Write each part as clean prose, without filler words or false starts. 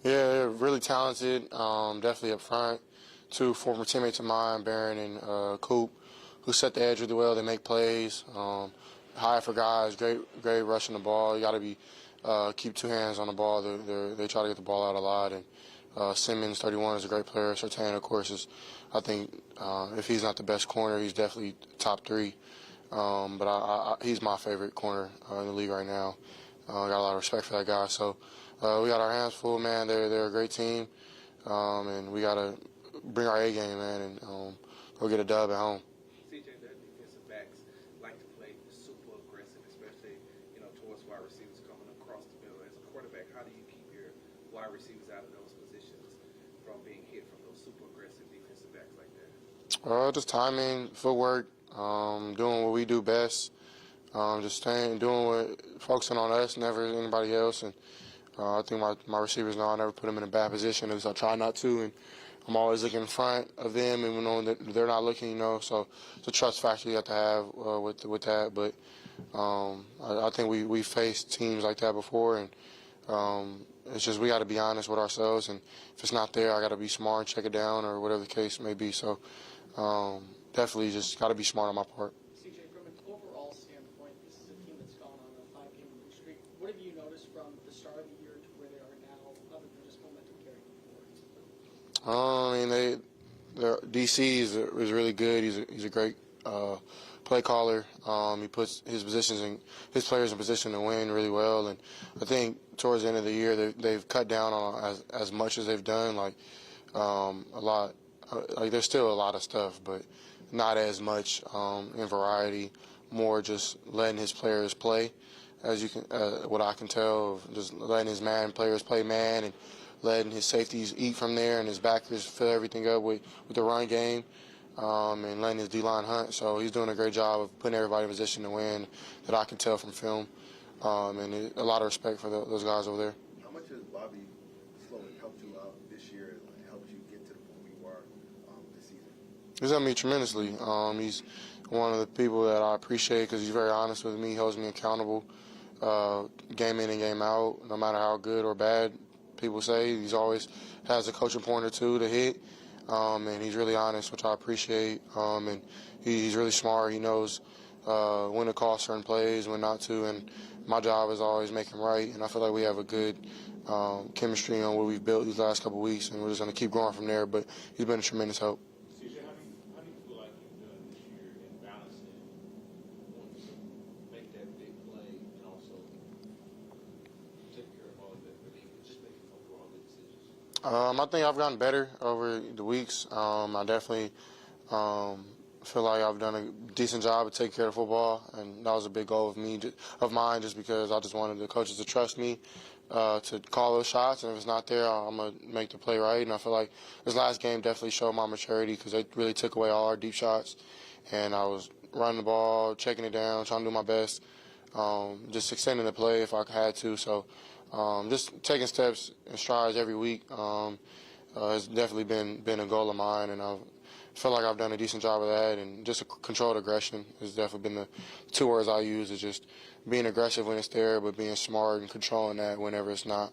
Yeah, they're really talented. Definitely up front. Two former teammates of mine, Barron and Coop, who set the edge really well. They make plays. High for guys. Great rushing the ball. You got to be keep two hands on the ball. They try to get the ball out a lot. And Simmons, 31, is a great player. Surtain, of course, is. I think if he's not the best corner, he's definitely top three. But he's my favorite corner in the league right now. Got a lot of respect for that guy. So we got our hands full, man. They're a great team, and we got to bring our A game, man, and go get a dub at home. CJ, their defensive backs like to play super aggressive, especially towards wide receivers coming across the middle. As a quarterback, how do you keep your wide receivers out of those positions from being hit from those super aggressive defensive backs like that? Just timing, footwork, doing what we do best. Just focusing on us, never anybody else. And I think my receivers know I never put them in a bad position. At least I try not to. And I'm always looking in front of them, even though they're not looking. So it's a trust factor you have to have with that. But I think we faced teams like that before, and it's just we got to be honest with ourselves. And if it's not there, I got to be smart, check it down, or whatever the case may be. So definitely just got to be smart on my part. CJ, from an overall standpoint, this is a team that's gone on a 5-game winning streak. What have you noticed from the start of the year to where they are now, other than just momentum carrying forward? Their DC is really good. He's a great play caller. He puts his players in position to win really well. And I think towards the end of the year they've cut down on as much as they've done. A lot. There's still a lot of stuff, but not as much in variety. More just letting his players play, as you can, what I can tell, of just letting his players play man, and letting his safeties eat from there, and his backers fill everything up with the run game, and letting his D-line hunt. So he's doing a great job of putting everybody in position to win, that I can tell from film, and a lot of respect for those guys over there. How much has Bobby Sloan helped you out this year and helped you get to the point where you are this season? He's helped me tremendously. He's one of the people that I appreciate because he's very honest with me. He holds me accountable game in and game out, no matter how good or bad people say. He's always has a coaching point or two to hit, and he's really honest, which I appreciate. And he's really smart. He knows when to call certain plays, when not to, and my job is always make him right. And I feel like we have a good chemistry on what we've built these last couple of weeks, and we're just going to keep growing from there. But he's been a tremendous help. CJ, how do you feel like you've done this year in balancing wanting to make that big play and also take care of all of that, really just making overall good decisions? I think I've gotten better over the weeks. I definitely feel like I've done a decent job of taking care of football, and that was a big goal of mine, just because I just wanted the coaches to trust me to call those shots, and if it's not there, I'm going to make the play right. And I feel like this last game definitely showed my maturity, because they really took away all our deep shots, and I was running the ball, checking it down, trying to do my best, just extending the play if I had to. So just taking steps and strides every week has definitely been a goal of mine, and I feel like I've done a decent job of that. And just controlled aggression has definitely been the two words I use, is just being aggressive when it's there, but being smart and controlling that whenever it's not.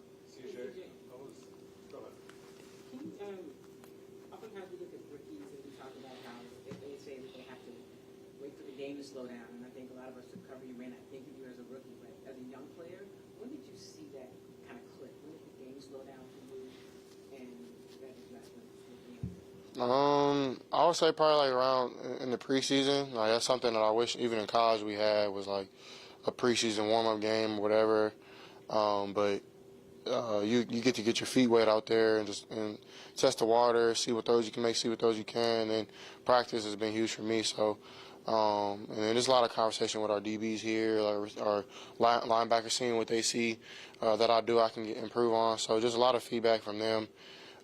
Oftentimes we look at rookies and we talk about how they say that they have to wait for the game to slow down, and I think a lot of us who cover you may not think of you as a rookie, but as a young player, when did you see that kind of click? When did the game slow down for you and that adjustment with the game? I would say probably around in the preseason. That's something that I wish even in college we had, was like a preseason warm-up game or whatever. But you get to get your feet wet out there and just test the water, see what throws you can make, see what throws you can. And then practice has been huge for me. So and then there's a lot of conversation with our DBs here, like our linebackers, seeing what they see that I can improve on. So just a lot of feedback from them.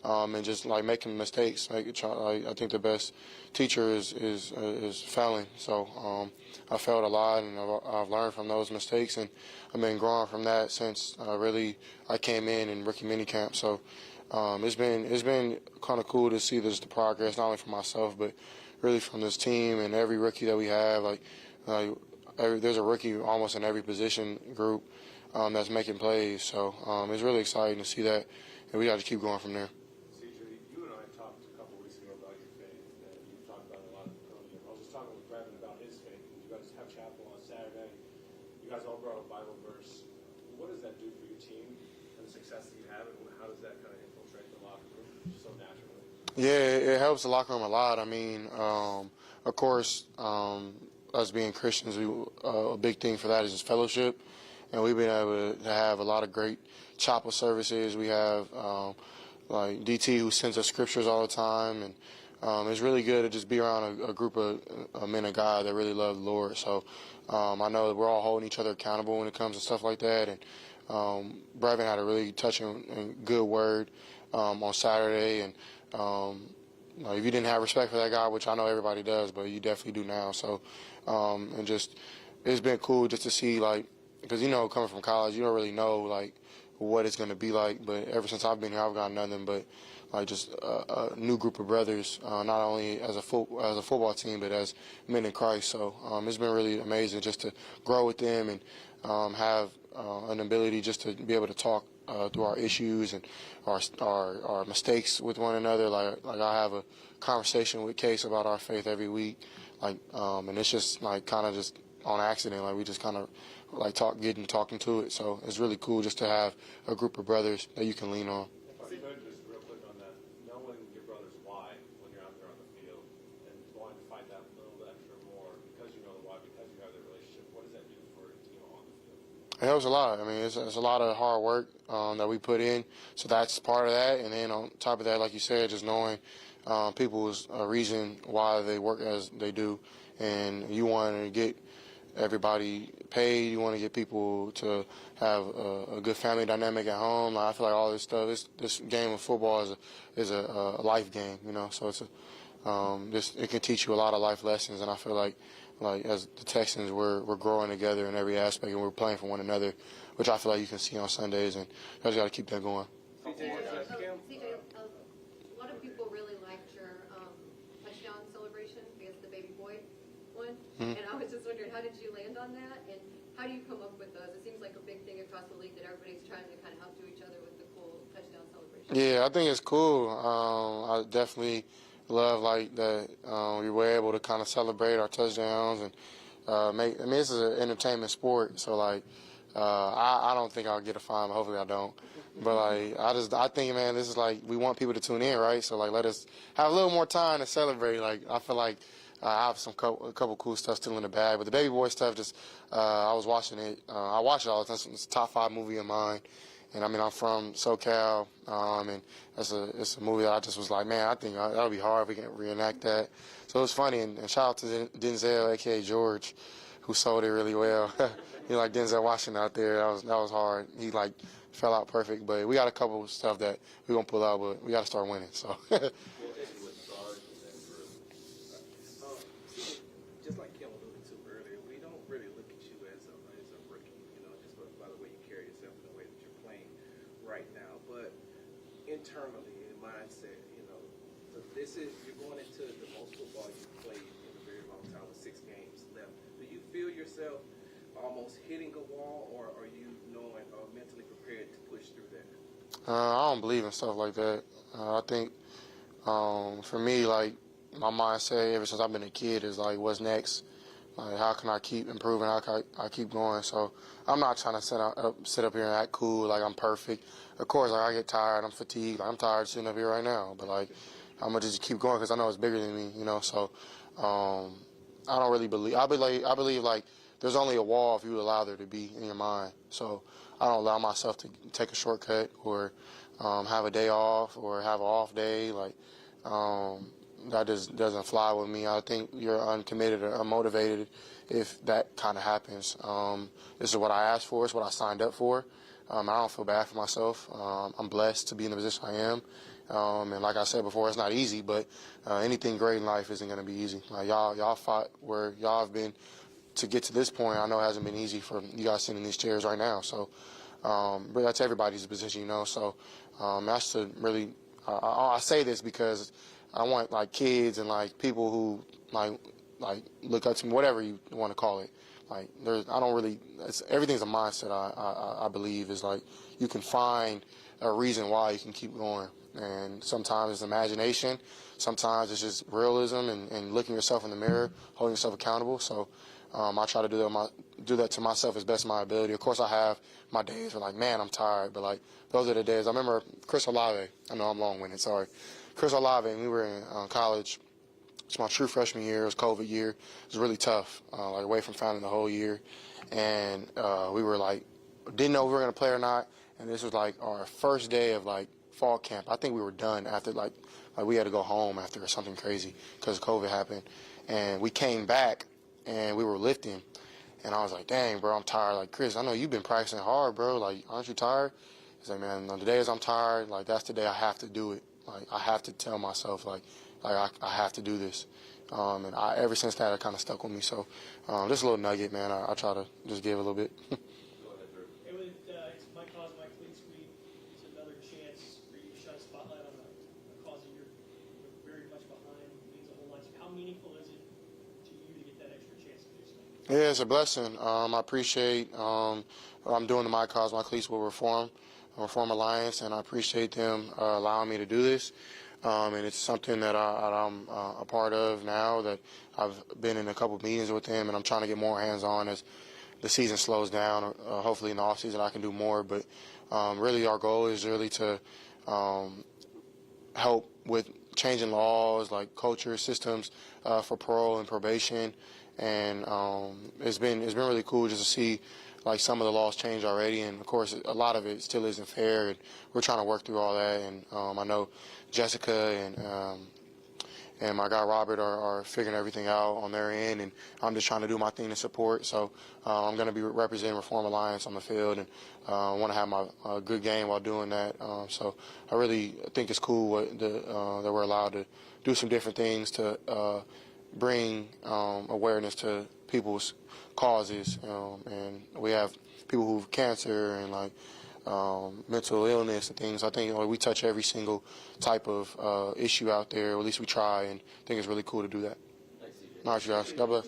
And just like making mistakes. I think the best teacher is failing. So I failed a lot, and I've learned from those mistakes, and I've been growing from that since really I came in rookie minicamp. So it's been kind of cool to see the progress, not only for myself but really from this team and every rookie that we have. I there's a rookie almost in every position group that's making plays. So it's really exciting to see that, and we got to keep going from there. CJ, you and I talked a couple weeks ago about your faith, and you've talked about it a lot earlier. I was just talking with Brevin about his faith. You guys have chapel on Saturday. You guys all brought a Bible verse. What does that do for your team and the success that you have, and how does that kind of infiltrate the locker room so naturally? Yeah, it helps the locker room a lot. I mean, of course, us being Christians, a big thing for that is just fellowship, and we've been able to have a lot of great chapel services. We have like DT who sends us scriptures all the time, and it's really good to just be around a group of men of God that really love the Lord. So I know that we're all holding each other accountable when it comes to stuff like that, and Brevin had a really touching and good word on Saturday, and if you didn't have respect for that guy, which I know everybody does, but you definitely do now. So, and just it's been cool just to see, like, because coming from college, you don't really know like what it's gonna be like. But ever since I've been here, I've got nothing but like just a new group of brothers, not only as a football team, but as men in Christ. So it's been really amazing just to grow with them and have an ability just to be able to talk through our issues and our mistakes with one another. Like I have a conversation with Case about our faith every week, and it's just like kind of just on accident. Like we just kind of like talking to it. So it's really cool just to have a group of brothers that you can lean on. If I could just real quick on that, knowing your brother's why when you're out there on the field and wanting to fight that little extra more because you know the why, because you have the relationship, what does that do for a team on the field? It helps a lot. I mean, it's a lot of hard work that we put in, so that's part of that. And then on top of that, like you said, just knowing people's reason why they work as they do, and you want to get everybody paid. You want to get people to have a good family dynamic at home. I feel like all this stuff, this game of football is a life game, So it's it can teach you a lot of life lessons, and I feel like as the Texans, we're growing together in every aspect, and we're playing for one another, which I feel like you can see on Sundays, and you just got to keep that going. CJ, a lot of people really liked your touchdown celebration against the baby boy one, and I was just wondering, how did you land on that, and how do you come up with those? It seems like a big thing across the league that everybody's trying to kind of outdo each other with the cool touchdown celebration. Yeah, I think it's cool. I definitely love like that we were able to kind of celebrate our touchdowns and this is an entertainment sport, so like I don't think I'll get a fine, but hopefully I don't. But like I think, man, this is like we want people to tune in, right? So like let us have a little more time to celebrate. Like I feel like I have a couple cool stuff still in the bag, but the baby boy stuff just I was watching it. I watch it all the time. It's a top 5 movie of mine. And I mean, I'm from SoCal, and it's a movie that I just was like, man, I think that would be hard if we can reenact that. So it was funny, and shout out to Denzel, a.k.a. George, who sold it really well. He like Denzel Washington out there. That was hard. He like fell out perfect, but we got a couple of stuff that we're going to pull out, but we got to start winning. So. Just like Kim alluded to earlier, we don't really look at you as a rookie, just by the way you carry yourself and the way that you're playing right now. But internally, in mindset, you're going into the most football you've played in a very long time with 6 games left. Do you feel yourself almost hitting a wall, or are you knowing or mentally prepared to push through that? I don't believe in stuff like that. I think for me, like, my mindset ever since I've been a kid is like, what's next? Like, how can I keep improving? How can I keep going? So I'm not trying to sit up here and act cool like I'm perfect. Of course, like I get tired, I'm fatigued. Like, I'm tired sitting up here right now, but like I'm gonna just keep going because I know it's bigger than me, So I don't really believe. I believe like there's only a wall if you allow there to be in your mind. So I don't allow myself to take a shortcut or have a day off or have an off day. Like that just doesn't fly with me. I think you're uncommitted or unmotivated if that kind of happens. This is what I asked for. It's what I signed up for. I don't feel bad for myself. I'm blessed to be in the position I am. And like I said before, it's not easy, but anything great in life isn't going to be easy. Like y'all fought where y'all have been to get to this point. I know it hasn't been easy for you guys sitting in these chairs right now. So, but that's everybody's position, So that's to really. I say this because I want like kids and like people who like look up to me, whatever you want to call it. Like I don't really. Everything's a mindset. I believe is like you can find a reason why you can keep going, and sometimes it's imagination, sometimes it's just realism and looking yourself in the mirror, holding yourself accountable. So I try to do that to myself as best my ability. Of course, I have my days where like, man, I'm tired, but like those are the days. I remember Chris Olave. I know I'm long-winded. Sorry, Chris Olave. And we were in college. It's my true freshman year. It was COVID year. It was really tough, like away from family the whole year. And we were like, didn't know if we were going to play or not. And this was like our first day of like fall camp. I think we were done after like we had to go home after something crazy because COVID happened. And we came back and we were lifting. And I was like, dang, bro, I'm tired. Like, Chris, I know you've been practicing hard, bro. Like, aren't you tired? He's like, man, on the days I'm tired, like that's the day I have to do it. Like, I have to tell myself, like I have to do this. And ever since that, it kind of stuck with me. So just a little nugget, man. I try to just give a little bit. And with it's My Cause, My Cleats Week, it's another chance for you to shine a spotlight on a cause that you're very much behind. It means a whole lot to you. How meaningful is it to you to get that extra chance to do so? Yeah, it's a blessing. I appreciate what I'm doing to My Cause, My Cleats with Reform Alliance, and I appreciate them allowing me to do this. And it's something that I'm a part of now, that I've been in a couple of meetings with them, and I'm trying to get more hands-on as the season slows down. Hopefully in the off-season I can do more, but really our goal is really to help with changing laws, like culture, systems for parole and probation. And it's been really cool just to see like some of the laws change already, and of course a lot of it still isn't fair, and we're trying to work through all that. And I know Jessica and my guy Robert are figuring everything out on their end, and I'm just trying to do my thing to support. So I'm going to be representing Reform Alliance on the field, and I want to have my good game while doing that. So I really think it's cool that we're allowed to do some different things to bring awareness to people's causes, and we have people who have cancer and like mental illness and things. I think we touch every single type of issue out there, or at least we try, and I think it's really cool to do that. Thanks, CJ. All right, you guys. God bless.